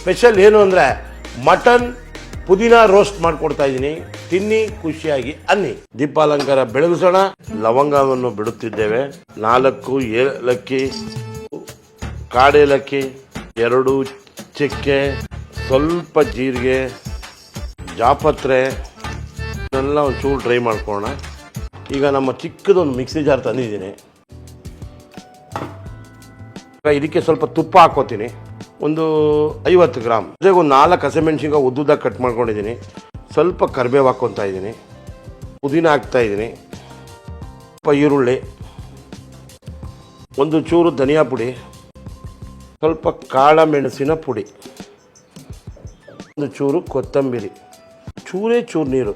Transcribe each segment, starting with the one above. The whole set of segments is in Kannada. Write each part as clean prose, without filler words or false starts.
ಸ್ಪೆಷಲ್ ಏನು ಅಂದರೆ ಮಟನ್ ಪುದೀನಾ ರೋಸ್ಟ್ ಮಾಡಿಕೊಡ್ತಾ ಇದ್ದೀನಿ. ತಿನ್ನಿ, ಖುಷಿಯಾಗಿ ಅನ್ನಿ. ದೀಪಾಲಂಕಾರ ಬೆಳಗಿಸೋಣ. ಲವಂಗವನ್ನು ಬಿಡುತ್ತಿದ್ದೇವೆ. 4 ಏಲಕ್ಕಿ, ಕಾಡೇಲಕ್ಕಿ, 2 ಚಕ್ಕೆ, ಸ್ವಲ್ಪ ಜೀರಿಗೆ, ಜಾಪತ್ರೆ ಎಲ್ಲ ಒಂಚೂರು ಡ್ರೈ ಮಾಡ್ಕೊಳ್ಳೋಣ. ಈಗ ನಮ್ಮ ಚಿಕ್ಕದೊಂದು ಮಿಕ್ಸಿ ಜಾರ್ ತಂದಿದ್ದೀನಿ. ಇದಕ್ಕೆ ಸ್ವಲ್ಪ ತುಪ್ಪ ಹಾಕೋತೀನಿ, ಒಂದು 50 ಗ್ರಾಮ್. ಜೊತೆಗೆ ಒಂದು 4 ಹಸಿಮೆಣಸಿನ್ಕಾಯಿ ಉದ್ದುದಾಗಿ ಕಟ್ ಮಾಡ್ಕೊಂಡಿದ್ದೀನಿ. ಸ್ವಲ್ಪ ಕರಿಬೇವು ಹಾಕ್ಕೊತಾ ಇದ್ದೀನಿ, ಪುದೀನ ಹಾಕ್ತಾ ಇದ್ದೀನಿ, ಸ್ವಲ್ಪ ಈರುಳ್ಳಿ, ಒಂದು ಚೂರು ಧನಿಯಾ ಪುಡಿ, ಸ್ವಲ್ಪ ಕಾಳ ಮೆಣಸಿನ ಪುಡಿ, ಒಂದು ಚೂರು ಕೊತ್ತಂಬರಿ, ಚೂರು ನೀರು,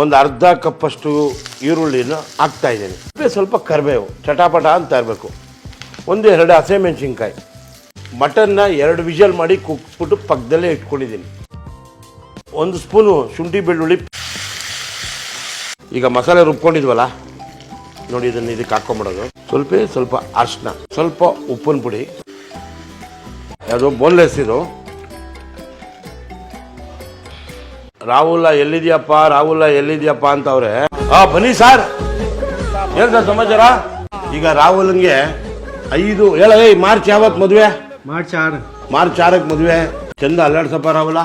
ಒಂದು ಅರ್ಧ ಕಪ್ಪಷ್ಟು ಈರುಳ್ಳಿನ ಹಾಕ್ತಾ ಇದ್ದೀನಿ. ಸ್ವಲ್ಪ ಕರಿಬೇವು ಚಟಾಪಟ ಅಂತ ಇರಬೇಕು. 1-2 ಹಸಿಮೆಣಸಿನ್ಕಾಯಿ. ಮಟನ್ನ 2 ವಿಷಲ್ ಮಾಡಿ ಕುಕ್ಬಿಟ್ಟು ಪಕ್ಕದಲ್ಲೇ ಇಟ್ಕೊಂಡಿದ್ದೀನಿ. 1 ಸ್ಪೂನು ಶುಂಠಿ ಬೆಳ್ಳುಳ್ಳಿ. ಈಗ ಮಸಾಲೆ ರುಬ್ಕೊಂಡಿದ್ವಲ್ಲ ನೋಡಿ, ಇದನ್ನು ಇದಕ್ಕೆ ಹಾಕೊಂಬಿಡೋದು. ಸ್ವಲ್ಪ ಅರಿಶಿನ, ಸ್ವಲ್ಪ ಉಪ್ಪಿನ ಪುಡಿ, ಯಾವುದೋ ಬೋನ್ಲೆಸ್ ಇದು. ರಾಹುಲ ಎಲ್ಲಿದ್ಯಪ್ಪ ಅಂತವ್ರೆ. ಬನ್ನಿ ಸರ್, ಏನ್ ಸರ್ ಸಮಾಚಾರ? ಈಗ ರಾಹುಲ್ಗೆ 5 ಮಾರ್ಚ್ ಯಾವತ್ತು ಮದುವೆ? ಮಾರ್ಚ್ 6ಕ್ಕೆ ಮದುವೆ. ಚಂದ ಅಲ್ಲಾಡ್ಸಪ್ಪ ರಾಹುಲ.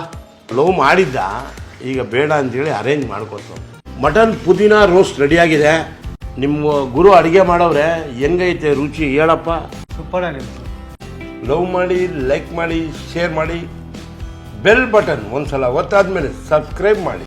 ಲವ್ ಮಾಡಿದ್ದ, ಈಗ ಬೇಡ ಅಂತೇಳಿ ಅರೇಂಜ್ ಮಾಡ್ಕೊತು. ಮಟನ್ ಪುದೀನಾ ರೋಸ್ಟ್ ರೆಡಿಯಾಗಿದೆ. ನಿಮ್ಮ ಗುರು ಅಡುಗೆ ಮಾಡವ್ರೆ, ಹೆಂಗೈತೆ ರುಚಿ ಹೇಳಪ್ಪ? ಸೂಪರ್ ಆಗಿದೆ. ಲವ್ ಮಾಡಿ, ಲೈಕ್ ಮಾಡಿ, ಶೇರ್ ಮಾಡಿ, ಬೆಲ್ ಬಟನ್ ಒಂದ್ಸಲ ಒತ್ತಾದ್ಮೇಲೆ ಸಬ್ಸ್ಕ್ರೈಬ್ ಮಾಡಿ.